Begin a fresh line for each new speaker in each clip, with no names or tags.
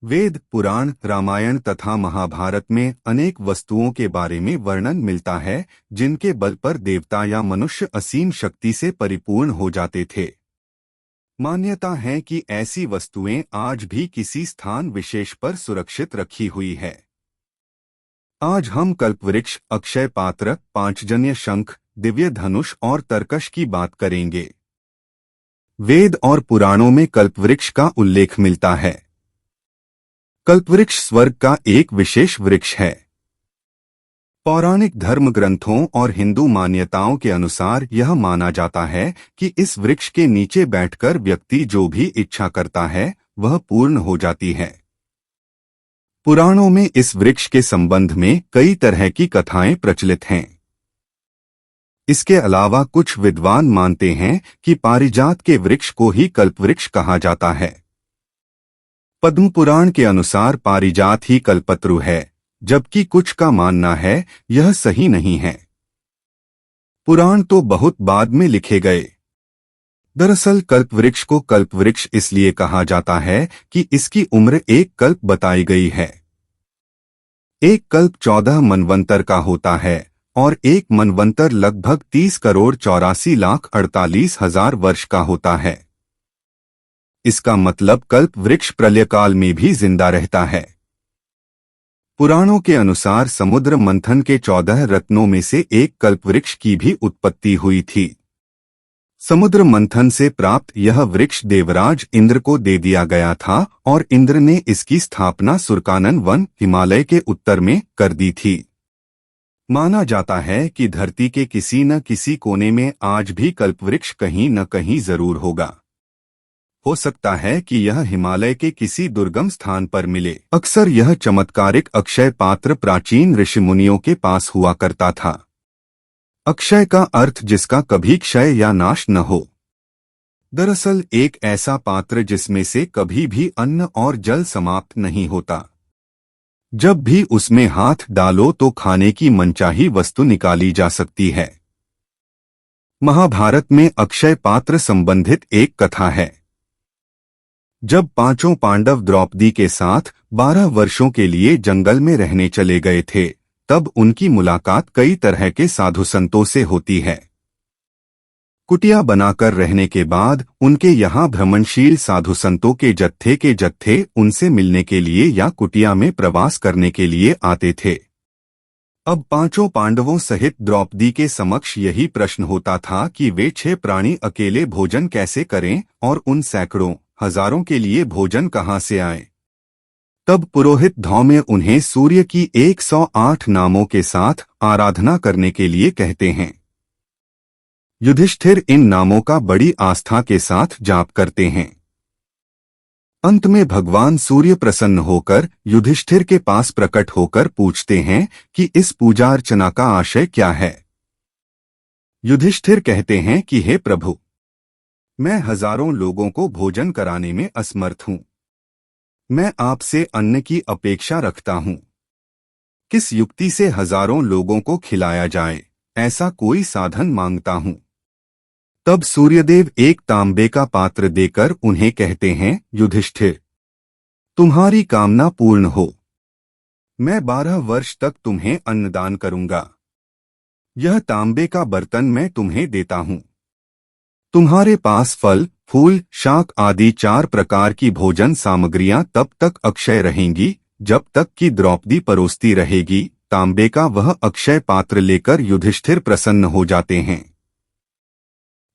वेद, पुराण, रामायण तथा महाभारत में अनेक वस्तुओं के बारे में वर्णन मिलता है जिनके बल पर देवता या मनुष्य असीम शक्ति से परिपूर्ण हो जाते थे। मान्यता है कि ऐसी वस्तुएं आज भी किसी स्थान विशेष पर सुरक्षित रखी हुई है। आज हम कल्पवृक्ष, अक्षय पात्र, पांचजन्य शंख, दिव्य धनुष और तरकश की बात करेंगे। वेद और पुराणों में कल्पवृक्ष का उल्लेख मिलता है। कल्पवृक्ष स्वर्ग का एक विशेष वृक्ष है। पौराणिक धर्म ग्रंथों और हिंदू मान्यताओं के अनुसार यह माना जाता है कि इस वृक्ष के नीचे बैठकर व्यक्ति जो भी इच्छा करता है वह पूर्ण हो जाती है। पुराणों में इस वृक्ष के संबंध में कई तरह की कथाएं प्रचलित हैं। इसके अलावा कुछ विद्वान मानते हैं कि पारिजात के वृक्ष को ही कल्पवृक्ष कहा जाता है। पद्म पुराण के अनुसार पारिजात ही कल्पतरु है, जबकि कुछ का मानना है यह सही नहीं है। पुराण तो बहुत बाद में लिखे गए। दरअसल कल्पवृक्ष को कल्पवृक्ष इसलिए कहा जाता है कि इसकी उम्र एक कल्प बताई गई है। एक कल्प 14 मनवंतर का होता है और एक मनवंतर लगभग 30,84,48,000 वर्ष का होता है। इसका मतलब कल्प वृक्ष प्रलयकाल में भी जिंदा रहता है। पुराणों के अनुसार समुद्र मंथन के 14 रत्नों में से एक कल्पवृक्ष की भी उत्पत्ति हुई थी। समुद्र मंथन से प्राप्त यह वृक्ष देवराज इंद्र को दे दिया गया था और इंद्र ने इसकी स्थापना सुरकानन वन, हिमालय के उत्तर में कर दी थी। माना जाता है कि धरती के किसी न किसी कोने में आज भी कल्पवृक्ष कहीं न कहीं जरूर होगा। हो सकता है कि यह हिमालय के किसी दुर्गम स्थान पर मिले। अक्सर यह चमत्कारिक अक्षय पात्र प्राचीन ऋषिमुनियों के पास हुआ करता था। अक्षय का अर्थ जिसका कभी क्षय या नाश न हो। दरअसल एक ऐसा पात्र जिसमें से कभी भी अन्न और जल समाप्त नहीं होता। जब भी उसमें हाथ डालो तो खाने की मनचाही वस्तु निकाली जा सकती है। महाभारत में अक्षय पात्र संबंधित एक कथा है। जब पांचों पांडव द्रौपदी के साथ 12 वर्षों के लिए जंगल में रहने चले गए थे, तब उनकी मुलाकात कई तरह के साधु संतों से होती है। कुटिया बनाकर रहने के बाद उनके यहाँ भ्रमणशील साधु संतों के जत्थे उनसे मिलने के लिए या कुटिया में प्रवास करने के लिए आते थे। अब पांचों पांडवों सहित द्रौपदी के समक्ष यही प्रश्न होता था कि वे 6 प्राणी अकेले भोजन कैसे करें और उन सैकड़ों हजारों के लिए भोजन कहां से आए। तब पुरोहित धौम्य उन्हें सूर्य की 108 नामों के साथ आराधना करने के लिए कहते हैं। युधिष्ठिर इन नामों का बड़ी आस्था के साथ जाप करते हैं। अंत में भगवान सूर्य प्रसन्न होकर युधिष्ठिर के पास प्रकट होकर पूछते हैं कि इस पूजा अर्चना का आशय क्या है। युधिष्ठिर कहते हैं कि हे प्रभु, मैं हजारों लोगों को भोजन कराने में असमर्थ हूं। मैं आपसे अन्न की अपेक्षा रखता हूं। किस युक्ति से हजारों लोगों को खिलाया जाए, ऐसा कोई साधन मांगता हूं। तब सूर्यदेव एक तांबे का पात्र देकर उन्हें कहते हैं, युधिष्ठिर, तुम्हारी कामना पूर्ण हो। मैं 12 वर्ष तक तुम्हें अन्नदान करूंगा। यह तांबे का बर्तन मैं तुम्हें देता हूं। तुम्हारे पास फल, फूल, शाक आदि 4 प्रकार की भोजन सामग्रियां तब तक अक्षय रहेंगी जब तक कि द्रौपदी परोसती रहेगी। तांबे का वह अक्षय पात्र लेकर युधिष्ठिर प्रसन्न हो जाते हैं।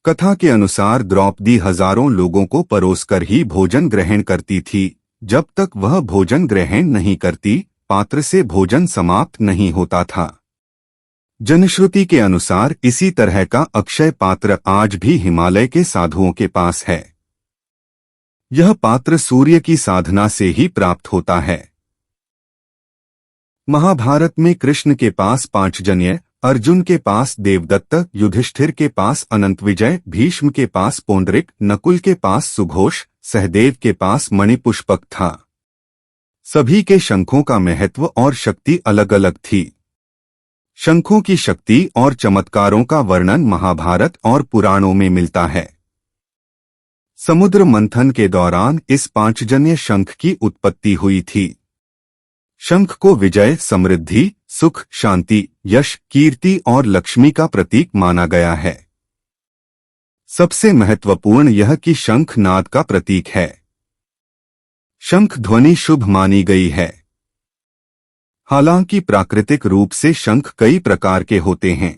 कथा के अनुसार द्रौपदी हजारों लोगों को परोसकर ही भोजन ग्रहण करती थी। जब तक वह भोजन ग्रहण नहीं करती, पात्र से भोजन समाप्त नहीं होता था। जनश्रुति के अनुसार इसी तरह का अक्षय पात्र आज भी हिमालय के साधुओं के पास है। यह पात्र सूर्य की साधना से ही प्राप्त होता है। महाभारत में कृष्ण के पास पांचजन्य, अर्जुन के पास देवदत्त, युधिष्ठिर के पास अनंतविजय, भीष्म के पास पौंडरिक, नकुल के पास सुघोष, सहदेव के पास मणिपुष्पक था। सभी के शंखों का महत्व और शक्ति अलग अलग थी। शंखों की शक्ति और चमत्कारों का वर्णन महाभारत और पुराणों में मिलता है। समुद्र मंथन के दौरान इस पांचजन्य शंख की उत्पत्ति हुई थी। शंख को विजय, समृद्धि, सुख, शांति, यश, कीर्ति और लक्ष्मी का प्रतीक माना गया है। सबसे महत्वपूर्ण यह कि शंख नाद का प्रतीक है। शंख ध्वनि शुभ मानी गई है। हालांकि प्राकृतिक रूप से शंख कई प्रकार के होते हैं।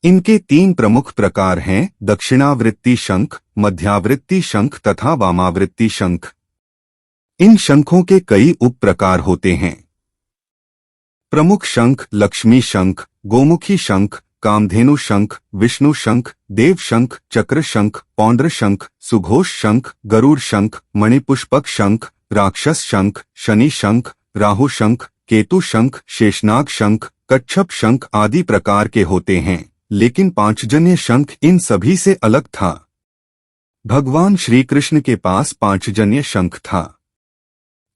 इनके 3 प्रमुख प्रकार हैं: दक्षिणावृत्ति शंख, मध्यावृत्ति शंख तथा वामावृत्ति शंख। इन शंखों के कई उप प्रकार होते हैं। प्रमुख शंख लक्ष्मी शंख, गोमुखी शंख, कामधेनु शंख, विष्णु शंख, देव शंख, चक्र शंख, पौंड्र शंख, सुघोष शंख, गरुड़ शंख, मणिपुष्पक शंख, राक्षस शंख, शनि शंख, राहु शंख, केतु शंख, शेषनाग शंख, कच्छप शंख आदि प्रकार के होते हैं, लेकिन पांचजन्य शंख इन सभी से अलग था। भगवान श्री कृष्ण के पास पांचजन्य शंख था।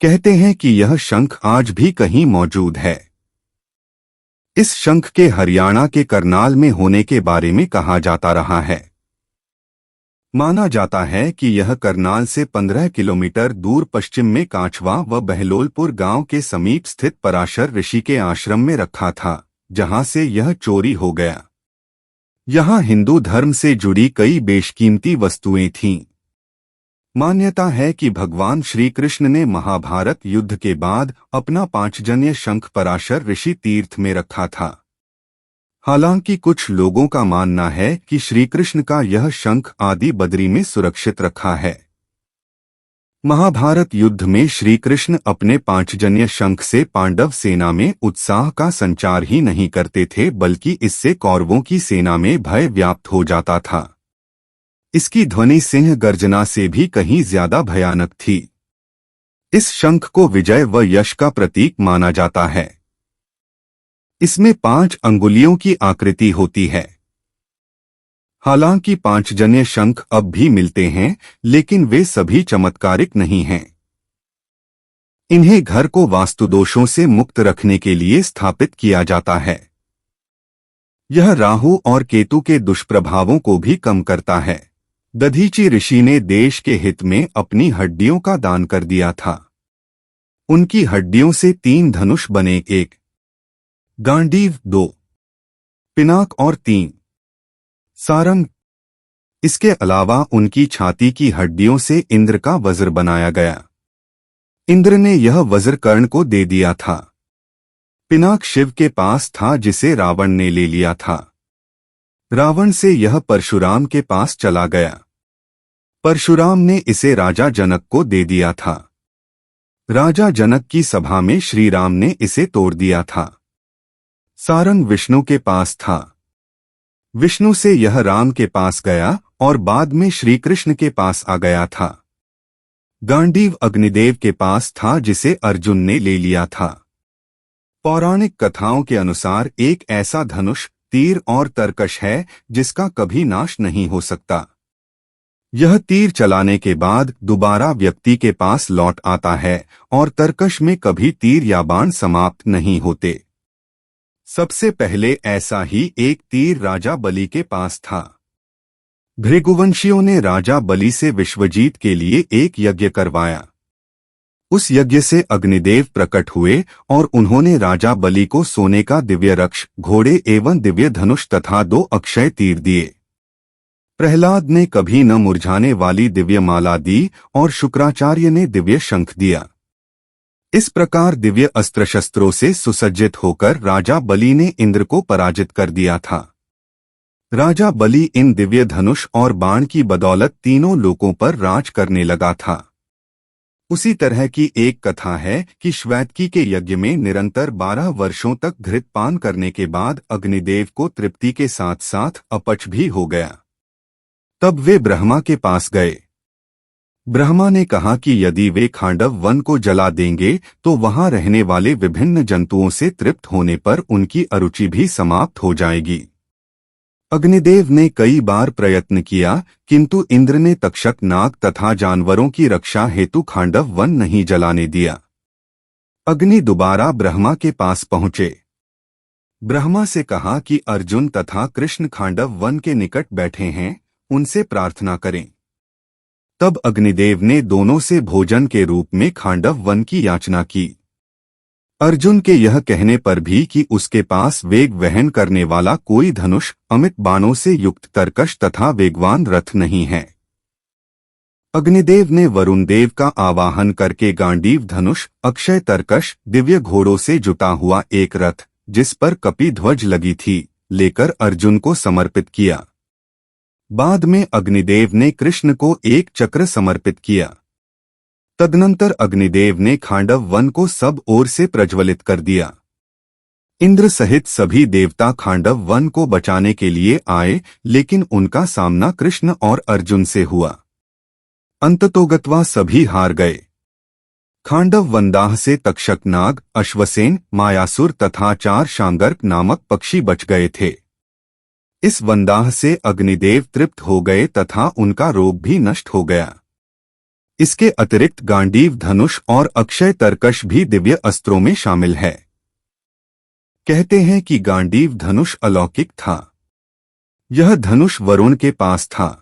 कहते हैं कि यह शंख आज भी कहीं मौजूद है। इस शंख के हरियाणा के करनाल में होने के बारे में कहा जाता रहा है। माना जाता है कि यह करनाल से 15 किलोमीटर दूर पश्चिम में कांचवा व बहलोलपुर गांव के समीप स्थित पराशर ऋषि के आश्रम में रखा था, जहां से यह चोरी हो गया। यहां हिंदू धर्म से जुड़ी कई बेशकीमती वस्तुएं थीं। मान्यता है कि भगवान श्री कृष्ण ने महाभारत युद्ध के बाद अपना पांचजन्य शंख पराशर ऋषि तीर्थ में रखा था। हालांकि कुछ लोगों का मानना है कि श्री कृष्ण का यह शंख आदि बद्री में सुरक्षित रखा है। महाभारत युद्ध में श्री कृष्ण अपने पांचजन्य शंख से पांडव सेना में उत्साह का संचार ही नहीं करते थे, बल्कि इससे कौरवों की सेना में भय व्याप्त हो जाता था। इसकी ध्वनि सिंह गर्जना से भी कहीं ज्यादा भयानक थी। इस शंख को विजय व यश का प्रतीक माना जाता है। इसमें 5 अंगुलियों की आकृति होती है। हालांकि पांचजन्य शंख अब भी मिलते हैं, लेकिन वे सभी चमत्कारिक नहीं हैं। इन्हें घर को वास्तु दोषों से मुक्त रखने के लिए स्थापित किया जाता है। यह राहु और केतु के दुष्प्रभावों को भी कम करता है। दधीची ऋषि ने देश के हित में अपनी हड्डियों का दान कर दिया था। उनकी हड्डियों से 3 धनुष बने, 1 गांडीव, 2 पिनाक और 3 सारंग। इसके अलावा उनकी छाती की हड्डियों से इंद्र का वज्र बनाया गया। इंद्र ने यह वज्र कर्ण को दे दिया था। पिनाक शिव के पास था, जिसे रावण ने ले लिया था। रावण से यह परशुराम के पास चला गया। परशुराम ने इसे राजा जनक को दे दिया था। राजा जनक की सभा में श्री राम ने इसे तोड़ दिया था। सारंग विष्णु के पास था। विष्णु से यह राम के पास गया और बाद में श्री कृष्ण के पास आ गया था। गांडीव अग्निदेव के पास था, जिसे अर्जुन ने ले लिया था। पौराणिक कथाओं के अनुसार एक ऐसा धनुष, तीर और तरकश है जिसका कभी नाश नहीं हो सकता। यह तीर चलाने के बाद दोबारा व्यक्ति के पास लौट आता है और तरकश में कभी तीर या बाण समाप्त नहीं होते। सबसे पहले ऐसा ही एक तीर राजा बलि के पास था। भृगुवंशियों ने राजा बलि से विश्वजीत के लिए एक यज्ञ करवाया। उस यज्ञ से अग्निदेव प्रकट हुए और उन्होंने राजा बलि को सोने का दिव्य रक्ष, घोड़े एवं दिव्य धनुष तथा 2 अक्षय तीर दिए। प्रहलाद ने कभी न मुरझाने वाली दिव्य माला दी और शुक्राचार्य ने दिव्य शंख दिया। इस प्रकार दिव्य अस्त्र शस्त्रों से सुसज्जित होकर राजा बलि ने इंद्र को पराजित कर दिया था। राजा बलि इन दिव्य धनुष और बाण की बदौलत तीनों लोकों पर राज करने लगा था। उसी तरह की एक कथा है कि श्वेतकी के यज्ञ में निरंतर 12 वर्षों तक घृतपान करने के बाद अग्निदेव को तृप्ति के साथ साथ अपच भी हो गया। तब वे ब्रह्मा के पास गए। ब्रह्मा ने कहा कि यदि वे खांडव वन को जला देंगे तो वहां रहने वाले विभिन्न जंतुओं से तृप्त होने पर उनकी अरुचि भी समाप्त हो जाएगी। अग्निदेव ने कई बार प्रयत्न किया, किंतु इंद्र ने तक्षक, नाग तथा जानवरों की रक्षा हेतु खांडव वन नहीं जलाने दिया। अग्नि दोबारा ब्रह्मा के पास पहुंचे। ब्रह्मा से कहा कि अर्जुन तथा कृष्ण खांडव वन के निकट बैठे हैं, उनसे प्रार्थना करें। तब अग्निदेव ने दोनों से भोजन के रूप में खांडव वन की याचना की। अर्जुन के यह कहने पर भी कि उसके पास वेग वहन करने वाला कोई धनुष, अमित बाणों से युक्त तरकश तथा वेगवान रथ नहीं है। अग्निदेव ने वरुण देव का आवाहन करके गांडीव धनुष, अक्षय तरकश, दिव्य घोड़ों से जुटा हुआ एक रथ, जिस पर कपि ध्वज लगी थी, लेकर अर्जुन को समर्पित किया। बाद में अग्निदेव ने कृष्ण को एक चक्र समर्पित किया। तदनंतर अग्निदेव ने खांडव वन को सब ओर से प्रज्वलित कर दिया। इंद्र सहित सभी देवता खांडव वन को बचाने के लिए आए, लेकिन उनका सामना कृष्ण और अर्जुन से हुआ। अंततोगत्वा सभी हार गए। खांडव वनदाह से तक्षक नाग, अश्वसेन, मायासुर तथा 4 शांगर्क नामक पक्षी बच गए थे। इस वनदाह से अग्निदेव तृप्त हो गए तथा उनका रोग भी नष्ट हो गया। इसके अतिरिक्त गांडीव धनुष और अक्षय तरकश भी दिव्य अस्त्रों में शामिल है। कहते हैं कि गांडीव धनुष अलौकिक था। यह धनुष वरुण के पास था।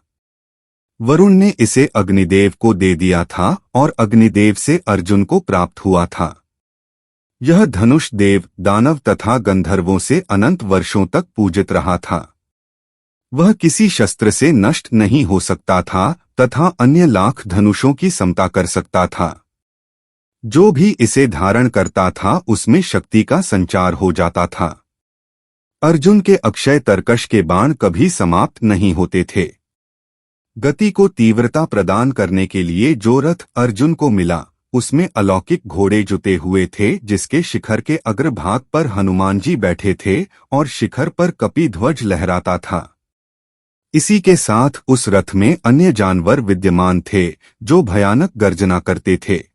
वरुण ने इसे अग्निदेव को दे दिया था और अग्निदेव से अर्जुन को प्राप्त हुआ था। यह धनुष देव, दानव तथा गंधर्वों से अनंत वर्षों तक पूजित रहा था। वह किसी शस्त्र से नष्ट नहीं हो सकता था तथा अन्य लाख धनुषों की समता कर सकता था। जो भी इसे धारण करता था उसमें शक्ति का संचार हो जाता था। अर्जुन के अक्षय तरकश के बाण कभी समाप्त नहीं होते थे। गति को तीव्रता प्रदान करने के लिए जो रथ अर्जुन को मिला, उसमें अलौकिक घोड़े जुते हुए थे, जिसके शिखर के अग्रभाग पर हनुमान जी बैठे थे और शिखर पर कपि ध्वज लहराता था। इसी के साथ उस रथ में अन्य जानवर विद्यमान थे, जो भयानक गर्जना करते थे।